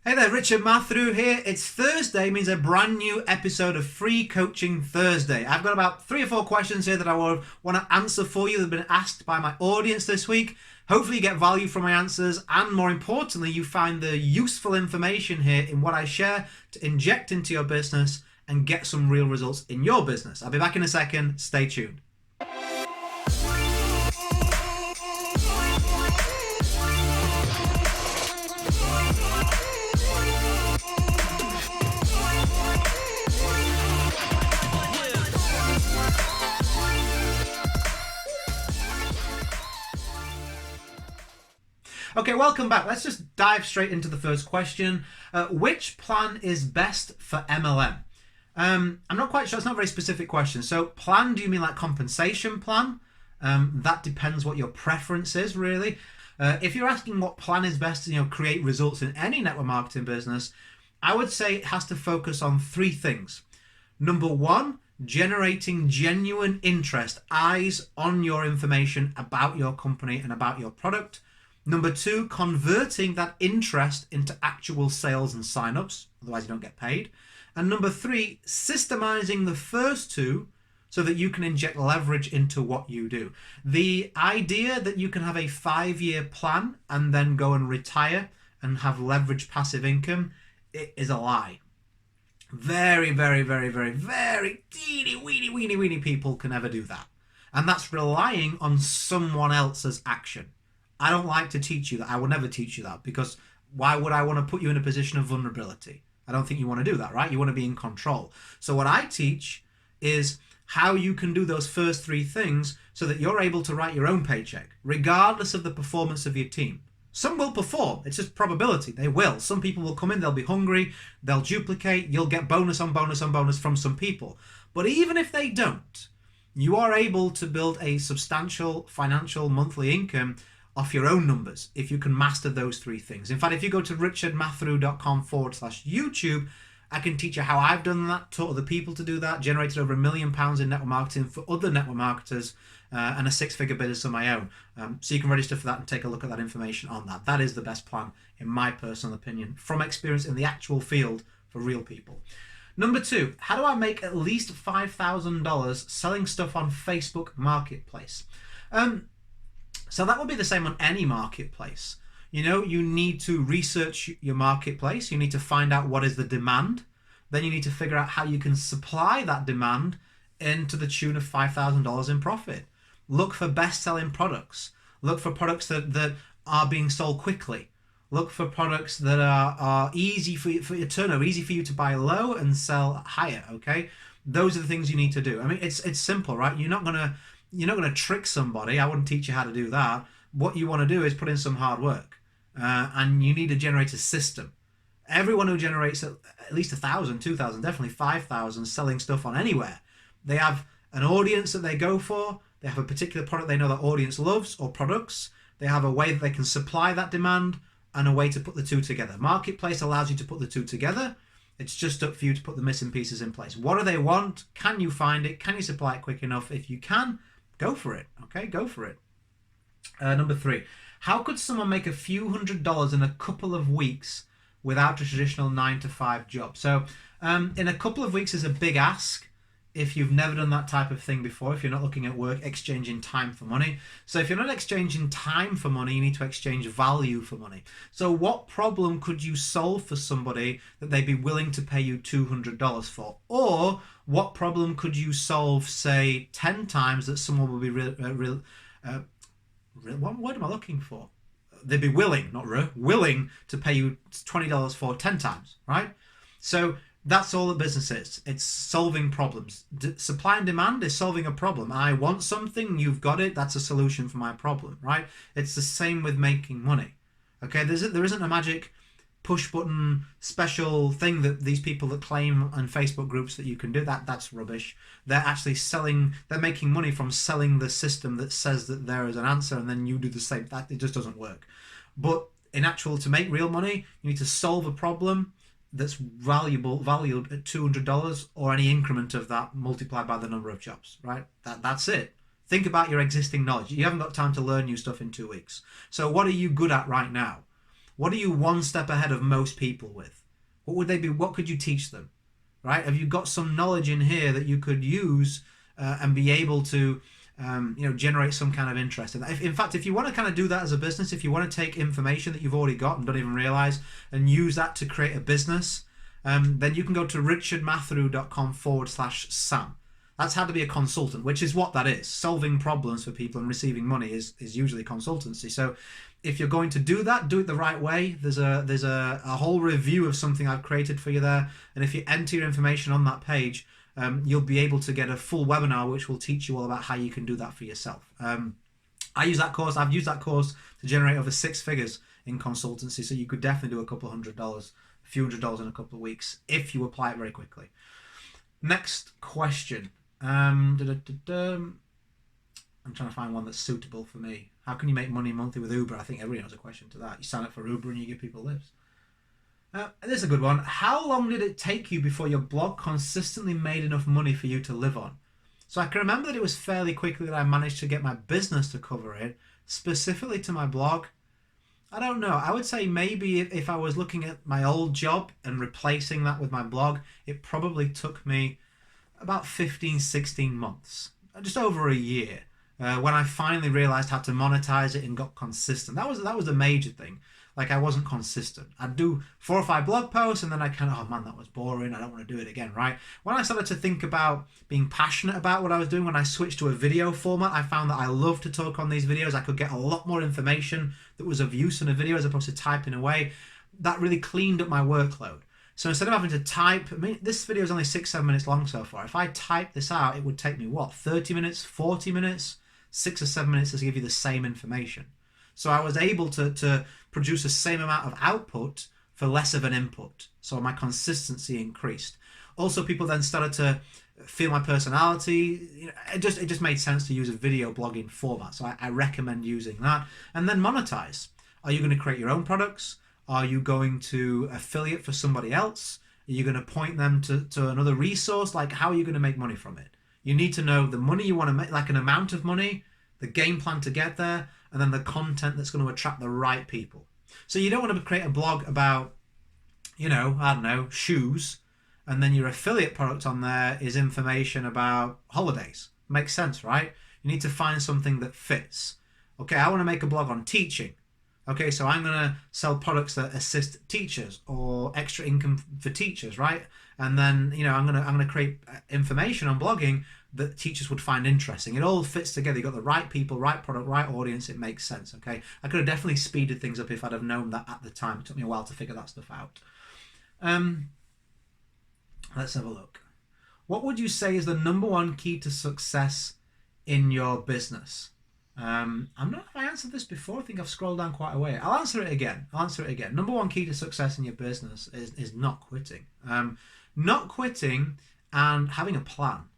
Hey there, Richard Matharoo here. It's Thursday, means a brand new episode of Free Coaching Thursday. I've got about 3 or 4 questions here that I want to answer for you that have been asked by my audience this week. Hopefully you get value from my answers, and more importantly, you find the useful information here in what I share to inject into your business and get some real results in your business. I'll be back in a second. Stay tuned. Okay, welcome back. Let's just dive straight into the first question. Which plan is best for MLM? I'm not quite sure. It's not a very specific question. So plan, do you mean like compensation plan? That depends what your preference is, really. If you're asking what plan is best to create results in any network marketing business, I would say it has to focus on 3 things. Number 1, generating genuine interest, eyes on your information about your company and about your product. Number 2, converting that interest into actual sales and signups, otherwise you don't get paid. And number 3, systemizing the first 2 so that you can inject leverage into what you do. The idea that you can have a 5-year plan and then go and retire and have leveraged passive income, it is a lie. Very, very, very, very, very teeny, weeny people can ever do that. And that's relying on someone else's action. I don't like to teach you that. I will never teach you that, because why would I want to put you in a position of vulnerability? I don't think you want to do that, right? You want to be in control. So what I teach is how you can do those first 3 things so that you're able to write your own paycheck, regardless of the performance of your team. Some will perform. It's just probability. They will. Some people will come in, they'll be hungry, they'll duplicate, you'll get bonus on bonus on bonus from some people. But even if they don't, you are able to build a substantial financial monthly income off your own numbers if you can master those 3 things. In fact, if you go to richardmatharoo.com/YouTube, I can teach you how I've done that, taught other people to do that, generated over £1 million in network marketing for other network marketers, and a 6-figure business of my own. So you can register for that and take a look at that information on that. That is the best plan, in my personal opinion, from experience in the actual field for real people. Number 2, how do I make at least $5,000 selling stuff on Facebook Marketplace? So that would be the same on any marketplace. You need to research your marketplace. You need to find out what is the demand. Then you need to figure out how you can supply that demand into the tune of $5,000 in profit. Look for best-selling products. Look for products that are being sold quickly. Look for products that are easy for your turnover, easy for you to buy low and sell higher, okay? Those are the things you need to do. I mean, it's simple, right? You're not gonna trick somebody. I wouldn't teach you how to do that. What you want to do is put in some hard work, and you need to generate a system. Everyone who generates at least 1,000, 2,000, definitely 5,000 selling stuff on anywhere, they have an audience that they go for. They have a particular product they know that audience loves, or products. They have a way that they can supply that demand and a way to put the 2 together. Marketplace allows you to put the 2 together. It's just up for you to put the missing pieces in place. What do they want? Can you find it? Can you supply it quick enough? If you can, go for it. Okay, go for it. Number 3, how could someone make a few $100s in a couple of weeks without a traditional 9-to-5 job? So in a couple of weeks is a big ask if you've never done that type of thing before, if you're not looking at work, exchanging time for money. So if you're not exchanging time for money, you need to exchange value for money. So what problem could you solve for somebody that they'd be willing to pay you $200 for? Or what problem could you solve, say, 10 times that someone will be what word am I looking for? They'd be willing, willing to pay you $20 for 10 times, right? So that's all the business is. It's solving problems. Supply and demand is solving a problem. I want something, you've got it, that's a solution for my problem, right? It's the same with making money. Okay, there isn't a magic push button special thing that these people that claim on Facebook groups that you can do. That's rubbish. They're actually they're making money from selling the system that says that there is an answer and then you do the same. That it just doesn't work. But to make real money, you need to solve a problem that's valued at $200 or any increment of that multiplied by the number of jobs, right? That's it. Think about your existing knowledge. You haven't got time to learn new stuff in 2 weeks. So what are you good at right now? What are you one step ahead of most people with? What would they be? What could you teach them? Right? Have you got some knowledge in here that you could use and be able to generate some kind of interest in that? In fact, if you want to kind of do that as a business, if you want to take information that you've already got and don't even realize and use that to create a business, then you can go to richardmatharoo.com/Sam. That's how to be a consultant, which is what that is. Solving problems for people and receiving money is usually consultancy. So if you're going to do that, do it the right way. There's a whole review of something I've created for you there. And if you enter your information on that page, you'll be able to get a full webinar which will teach you all about how you can do that for yourself. I use that course. I've used that course to generate over 6 figures in consultancy. So you could definitely do a couple $100, a few $100 in a couple of weeks if you apply it very quickly. Next question. I'm trying to find one that's suitable for me. How can you make money monthly with Uber? I think everybody knows a question to that. You sign up for Uber and you give people lifts. This is a good one. How long did it take you before your blog consistently made enough money for you to live on? So I can remember that it was fairly quickly that I managed to get my business to cover it. Specifically to my blog, I don't know. I would say maybe if I was looking at my old job and replacing that with my blog, it probably took me about 15, 16 months, just over a year, when I finally realized how to monetize it and got consistent. That was a major thing. Like, I wasn't consistent. I'd do 4 or 5 blog posts and then I kind of, oh man, that was boring. I don't want to do it again, right? When I started to think about being passionate about what I was doing, when I switched to a video format, I found that I love to talk on these videos. I could get a lot more information that was of use in a video as opposed to typing away. That really cleaned up my workload. So instead of having to type, I mean, this video is only 6-7 minutes long so far. If I type this out, it would take me, what, 30 minutes, 40 minutes, 6 or 7 minutes to give you the same information. So I was able to produce the same amount of output for less of an input. So my consistency increased. Also, people then started to feel my personality. You know, it just made sense to use a video blogging format. So I recommend using that. And then monetize. Are you going to create your own products? Are you going to affiliate for somebody else? Are you going to point them to another resource? Like, how are you going to make money from it? You need to know the money you want to make, like an amount of money, the game plan to get there, and then the content that's going to attract the right people. So you don't want to create a blog about, I don't know, shoes, and then your affiliate product on there is information about holidays. Makes sense, right? You need to find something that fits. Okay, I want to make a blog on teaching. Okay, so I'm going to sell products that assist teachers or extra income for teachers, right? And then, I'm going to create information on blogging that teachers would find interesting. It all fits together. You've got the right people, right product, right audience. It makes sense, okay? I could have definitely speeded things up if I'd have known that at the time. It took me a while to figure that stuff out. Let's have a look. What would you say is the #1 key to success in your business? I'm not sure if I answered this before. I think I've scrolled down quite a way. I'll answer it again. #1 key to success in your business is not quitting. Not quitting and having a plan.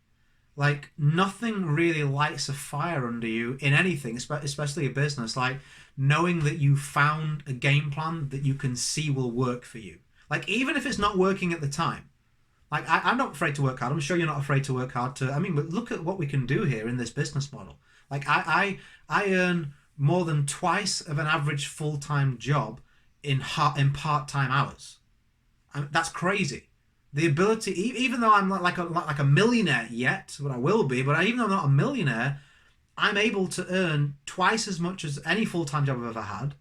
Like, nothing really lights a fire under you in anything, especially a business, like knowing that you found a game plan that you can see will work for you. Like, even if it's not working at the time. Like, I'm not afraid to work hard. I'm sure you're not afraid to work hard too. But look at what we can do here in this business model. Like, I earn more than twice of an average full-time job in part-time hours. That's crazy. The ability, even though I'm not like a millionaire yet, but I will be, but even though I'm not a millionaire, I'm able to earn twice as much as any full-time job I've ever had,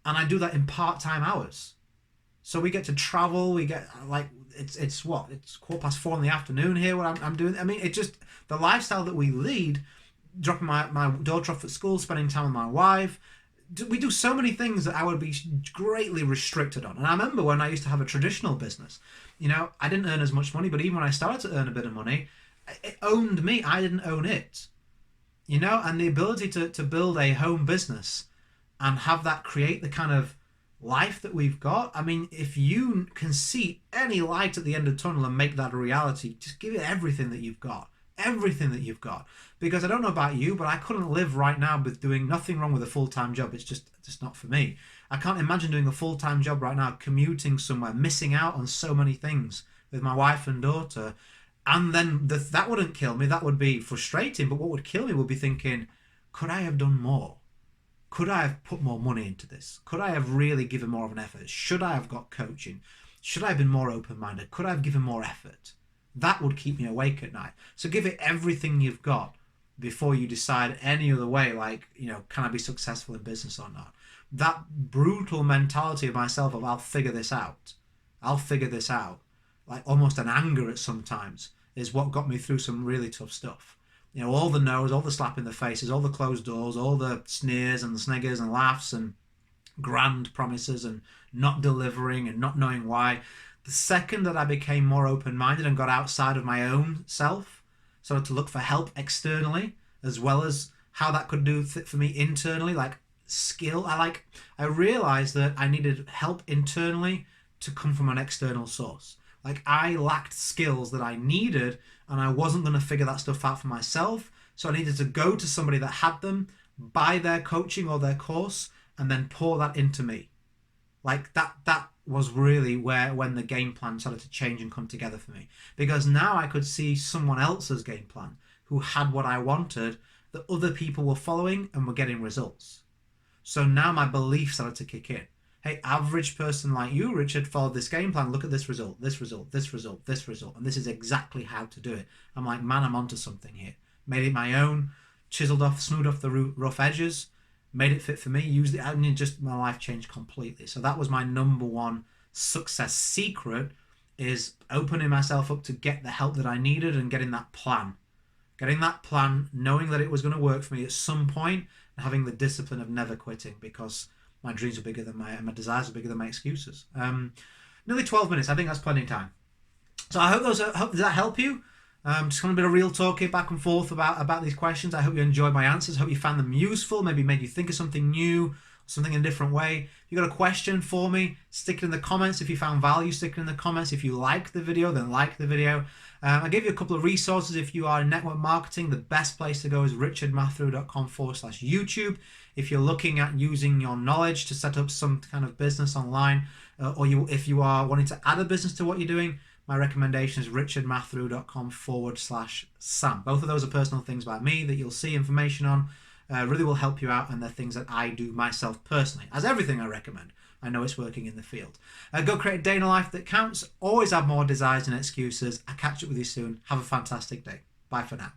and I do that in part-time hours. So we get to travel, we get, like, it's 4:15 in the afternoon here, what I'm doing. It just, the lifestyle that we lead, dropping my daughter off at school, spending time with my wife, we do so many things that I would be greatly restricted on. And I remember when I used to have a traditional business, I didn't earn as much money, but even when I started to earn a bit of money, it owned me. I didn't own it. And the ability to build a home business and have that create the kind of life that we've got. If you can see any light at the end of the tunnel and make that a reality, just give it everything that you've got. Everything that you've got. Because I don't know about you, but I couldn't live right now with doing nothing wrong with a full-time job. It's just not for me. I can't imagine doing a full-time job right now, commuting somewhere, missing out on so many things with my wife and daughter. And then that wouldn't kill me. That would be frustrating. But what would kill me would be thinking, could I have done more? Could I have put more money into this? Could I have really given more of an effort? Should I have got coaching? Should I have been more open-minded? Could I have given more effort? That would keep me awake at night. So give it everything you've got before you decide any other way, like, can I be successful in business or not? That brutal mentality of myself of I'll figure this out. I'll figure this out. Like almost an anger at sometimes is what got me through some really tough stuff. All the no's, all the slap in the faces, all the closed doors, all the sneers and the sniggers and laughs and grand promises and not delivering and not knowing why. The second that I became more open-minded and got outside of my own self, started to look for help externally, as well as how that could do for me internally, like skill. I realized that I needed help internally to come from an external source. Like I lacked skills that I needed, and I wasn't going to figure that stuff out for myself. So I needed to go to somebody that had them, buy their coaching or their course, and then pour that into me. Like that was really when the game plan started to change and come together for me. Because now I could see someone else's game plan who had what I wanted, that other people were following and were getting results. So now my belief started to kick in. Hey, average person like you, Richard, followed this game plan. Look at this result, this result, this result, this result. And this is exactly how to do it. I'm like, man, I'm onto something here. Made it my own, chiseled off, smoothed off the rough edges, made it fit for me, used it, and just my life changed completely. So that was my number one success secret, is opening myself up to get the help that I needed and getting that plan. Getting that plan, knowing that it was going to work for me at some point, and having the discipline of never quitting, because my dreams are bigger than my desires are bigger than my excuses. Nearly 12 minutes. I think that's plenty of time. So I hope does that help you? Just kind of a bit of real talk here back and forth about these questions. I hope you enjoyed my answers. I hope you found them useful. Maybe made you think of something new, something in a different way. If you've got a question for me, stick it in the comments. If you found value, stick it in the comments. If you like the video, then like the video. I gave you a couple of resources. If you are in network marketing, the best place to go is richardmatharoo.com/YouTube. If you're looking at using your knowledge to set up some kind of business online, if you are wanting to add a business to what you're doing, my recommendation is richardmatharoo.com/Sam. Both of those are personal things about me that you'll see information on. Really will help you out, and they're things that I do myself personally. As everything I recommend, I know it's working in the field. Go create a day in a life that counts. Always have more desires than excuses. I'll catch up with you soon. Have a fantastic day. Bye for now.